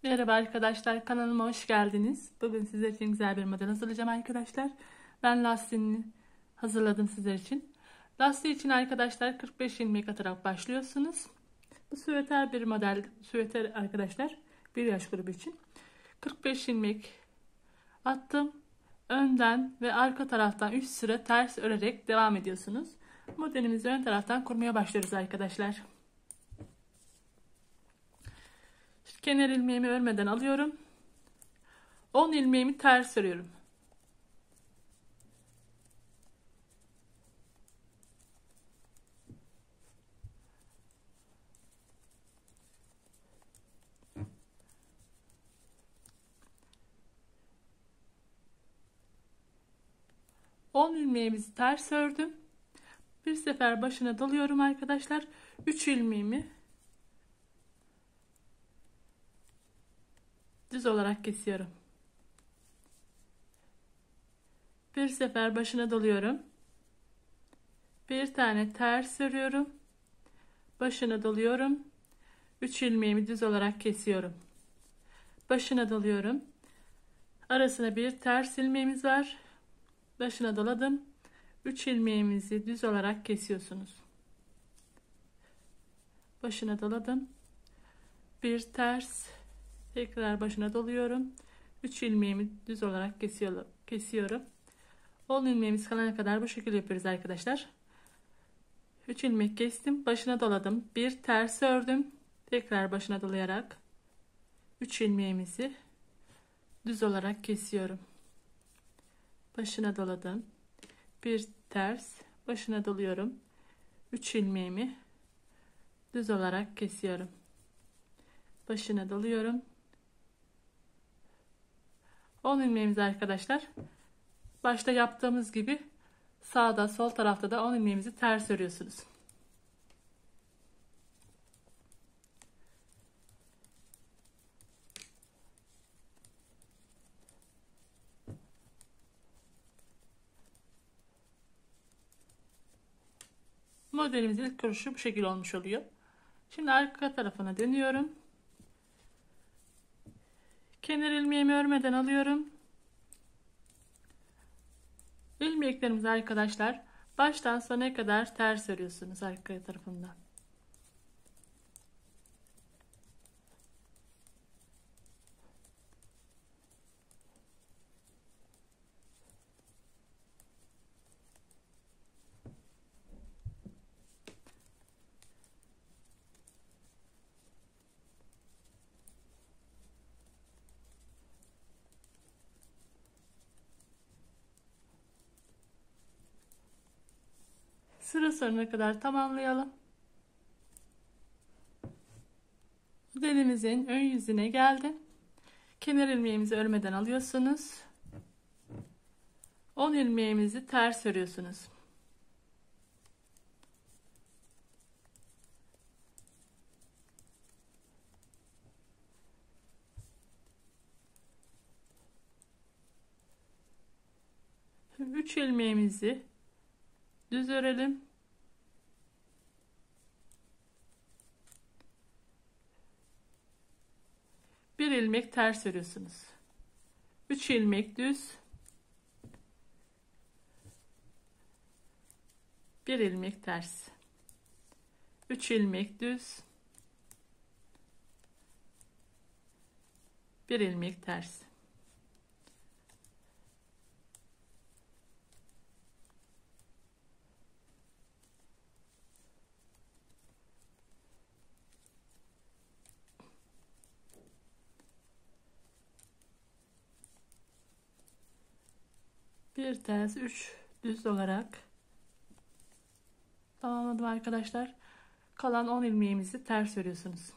Merhaba arkadaşlar, kanalıma hoş geldiniz. Bugün sizler için güzel bir model hazırlayacağım arkadaşlar. Ben lastiğini hazırladım sizler için. Lastiği için arkadaşlar 45 ilmek atarak başlıyorsunuz. Bu süveter bir model süveter arkadaşlar. Bir yaş grubu için. 45 ilmek attım. Önden ve arka taraftan 3 sıra ters örerek devam ediyorsunuz. Modelimizi ön taraftan kurmaya başlıyoruz arkadaşlar. Kenar ilmeğimi örmeden alıyorum. 10 ilmeğimi ters örüyorum. On ilmeğimizi ters ördüm. Bir sefer başına dalıyorum arkadaşlar. 3 ilmeğimi düz olarak kesiyorum. Bir sefer başına dalıyorum. Bir tane ters örüyorum. Başına dalıyorum. 3 ilmeğimi düz olarak kesiyorum. Başına dalıyorum. Arasına bir ters ilmeğimiz var. Başına doladım. 3 ilmeğimizi düz olarak kesiyorsunuz. Başına doladım. Bir ters, tekrar başına doluyorum. 3 ilmeğimi düz olarak kesiyorum. 10 ilmeğimiz kalana kadar bu şekilde yapıyoruz arkadaşlar. 3 ilmek kestim, başına doladım. Bir ters ördüm. Tekrar başına dolayarak 3 ilmeğimizi düz olarak kesiyorum. Başına doladım. Bir ters, başına doluyorum. 3 ilmeğimi düz olarak kesiyorum. Başına doluyorum. 10 ilmeğimiz arkadaşlar. Başta yaptığımız gibi sağda sol tarafta da 10 ilmeğimizi ters örüyorsunuz. Modelimizin ilk kuruşu bu şekilde olmuş oluyor. Şimdi arka tarafına dönüyorum. Kenar ilmeğimi örmeden alıyorum. İlmeklerimizi arkadaşlar baştan sona kadar ters örüyorsunuz arka tarafından. Sıra sonuna kadar tamamlayalım. Modelimizin ön yüzüne geldim. Kenar ilmeğimizi örmeden alıyorsunuz. 10 ilmeğimizi ters örüyorsunuz. Şimdi 3 ilmeğimizi düz örelim. Bir ilmek ters örüyorsunuz. 3 ilmek düz. Bir ilmek ters. 3 ilmek düz. Bir ilmek ters. Bir ters, 3 düz olarak tamamladım arkadaşlar. Kalan 10 ilmeğimizi ters örüyorsunuz.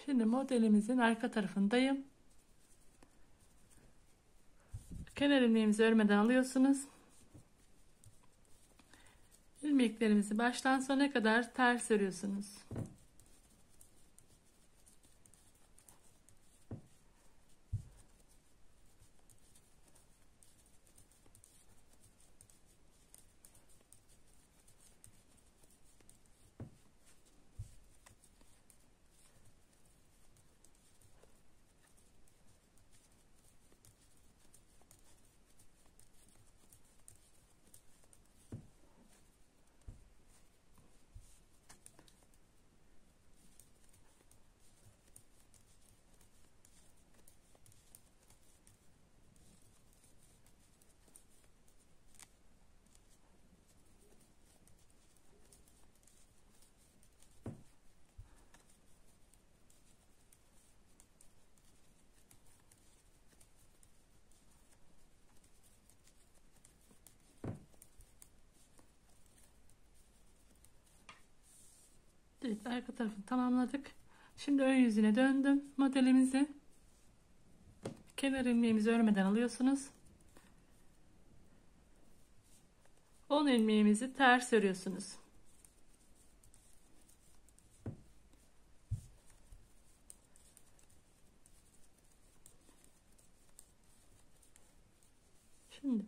Şimdi modelimizin arka tarafındayım. Kenar ilmeğimizi örmeden alıyorsunuz. İlmeklerimizi baştan sona kadar ters örüyorsunuz. Evet, arka tarafını tamamladık. Şimdi ön yüzüne döndüm modelimizi. Kenar ilmeğimizi örmeden alıyorsunuz. 10 ilmeğimizi ters örüyorsunuz. Şimdi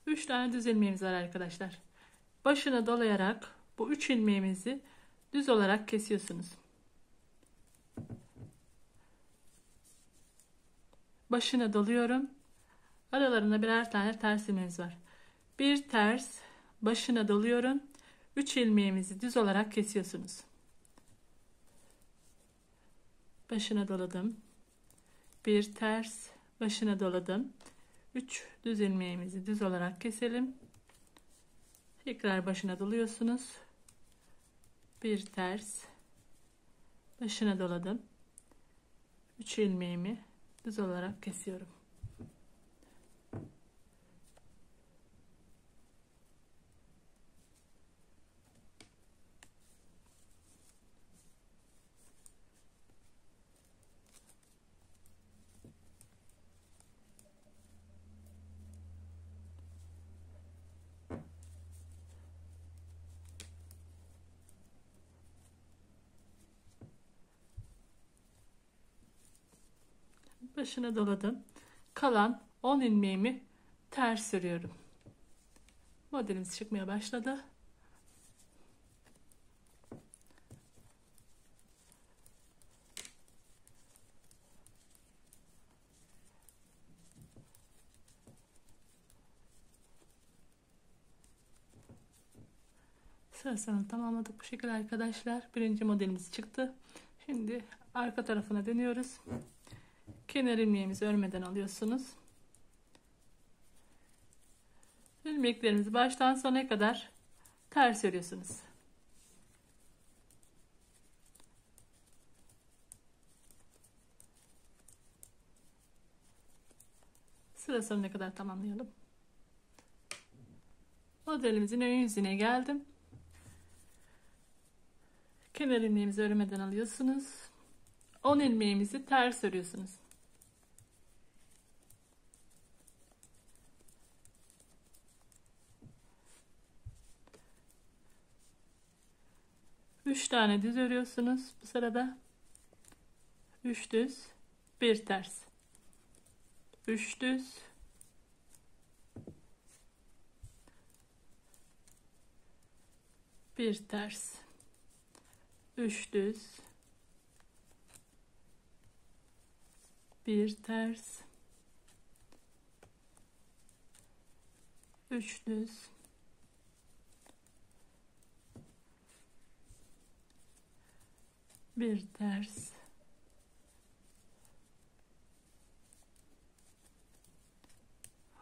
3 tane düz ilmeğimiz var arkadaşlar. Başına dolayarak bu 3 ilmeğimizi düz olarak kesiyorsunuz. Başına doluyorum. Aralarında birer tane ters ilmeğimiz var. Bir ters, başına doluyorum. 3 ilmeğimizi düz olarak kesiyorsunuz. Başına doladım. Bir ters, başına doladım. 3 düz ilmeğimizi düz olarak keselim. Tekrar başına doluyorsunuz. Bir ters, başına doladım. 3 ilmeğimi düz olarak kesiyorum. Başına doladım. Kalan 10 ilmeğimi ters örüyorum. Modelimiz çıkmaya başladı. Sırasını tamamladık bu şekilde arkadaşlar. Birinci modelimiz çıktı. Şimdi arka tarafına dönüyoruz. Kenar ilmeğimizi örmeden alıyorsunuz. İlmeklerimizi baştan sona kadar ters örüyorsunuz. Sıra sonuna kadar tamamlayalım. Modelimizin ön yüzüne geldim. Kenar ilmeğimizi örmeden alıyorsunuz. 10 ilmeğimizi ters örüyorsunuz. Üç tane düz örüyorsunuz bu sırada. 3 düz, 1 ters. 3 düz, 1 ters. 3 düz, 1 ters. 3 düz, 1 ters.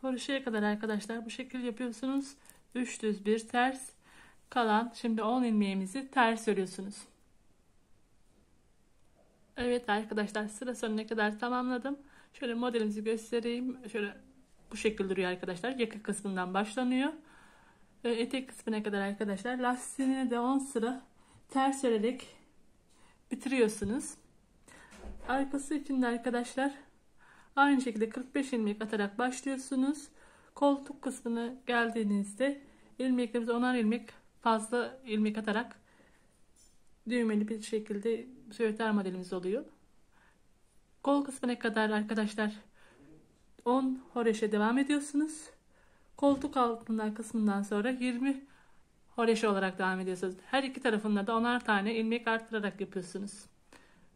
Haroşaya kadar arkadaşlar bu şekilde yapıyorsunuz. 3 düz, 1 ters. Kalan şimdi 10 ilmeğimizi ters örüyorsunuz. Evet arkadaşlar, sıra sonuna kadar tamamladım. Şöyle modelimizi göstereyim. Şöyle bu şekilde duruyor arkadaşlar. Yaka kısmından başlanıyor. Etek kısmına kadar arkadaşlar. Lastiğine de 10 sıra ters örerek bitiriyorsunuz. Arkası için de arkadaşlar aynı şekilde 45 ilmek atarak başlıyorsunuz. Koltuk kısmına geldiğinizde ilmeklerimizi 10'ar ilmek fazla ilmek atarak düğmeli bir şekilde süveter modelimiz oluyor. Kol kısmına kadar arkadaşlar 10 horeşe devam ediyorsunuz. Koltuk altından kısmından sonra 20 horeşe olarak devam ediyorsunuz. Her iki tarafında da 10'ar tane ilmek arttırarak yapıyorsunuz.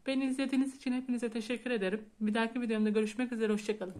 Beni izlediğiniz için hepinize teşekkür ederim. Bir dahaki videomda görüşmek üzere. Hoşçakalın.